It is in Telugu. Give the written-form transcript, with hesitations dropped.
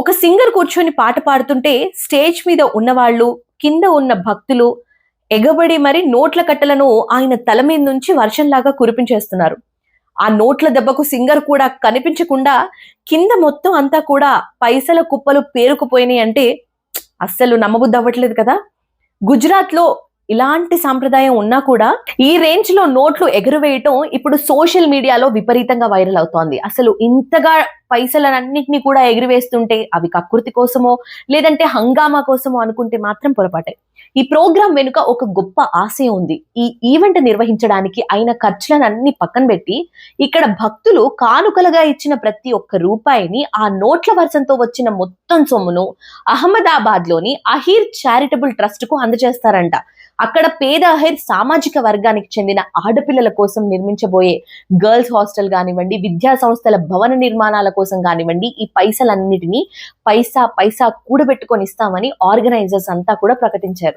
ఒక సింగర్ కూర్చొని పాట పాడుతుంటే స్టేజ్ మీద ఉన్నవాళ్ళు, కింద ఉన్న భక్తులు ఎగబడి మరి నోట్ల కట్టలను ఆయన తల మీద నుంచి వర్షంలాగా కురిపించేస్తున్నారు. ఆ నోట్ల దెబ్బకు సింగర్ కూడా కనిపించకుండా కింద మొత్తం అంతా కూడా పైసల కుప్పలు పేరుకుపోయినాయి అంటే అస్సలు నమ్మబుద్ధి అవ్వట్లేదు కదా. గుజరాత్ లో ఇలాంటి సాంప్రదాయం ఉన్నా కూడా ఈ రేంజ్ లో నోట్లు ఎగురవేయటం ఇప్పుడు సోషల్ మీడియాలో విపరీతంగా వైరల్ అవుతోంది. అసలు ఇంతగా పైసలన్నింటినీ కూడా ఎగిరివేస్తుంటే అవి కకృతి కోసమో లేదంటే హంగామా కోసమో అనుకుంటే మాత్రం పొరపాటే. ఈ ప్రోగ్రాం వెనుక ఒక గొప్ప ఆశయం ఉంది. ఈ ఈవెంట్ నిర్వహించడానికి అయిన ఖర్చులన్నీ పక్కన పెట్టి ఇక్కడ భక్తులు కానుకలుగా ఇచ్చిన ప్రతి ఒక్క రూపాయిని ఆ నోట్ల వర్షంతో వచ్చిన మొత్తం సొమ్మును అహ్మదాబాద్ లోని అహీర్ చారిటబుల్ ట్రస్ట్ కు అందజేస్తారంట. అక్కడ పేద అహీర్ సామాజిక వర్గానికి చెందిన ఆడపిల్లల కోసం నిర్మించబోయే గర్ల్స్ హాస్టల్ కానివ్వండి, విద్యా సంస్థల భవన నిర్మాణాల కోసం కానివ్వండి, ఈ పైసలన్నిటినీ పైసా పైసా కూడబెట్టుకొని ఇస్తామని ఆర్గనైజర్స్ అంతా కూడా ప్రకటించారు.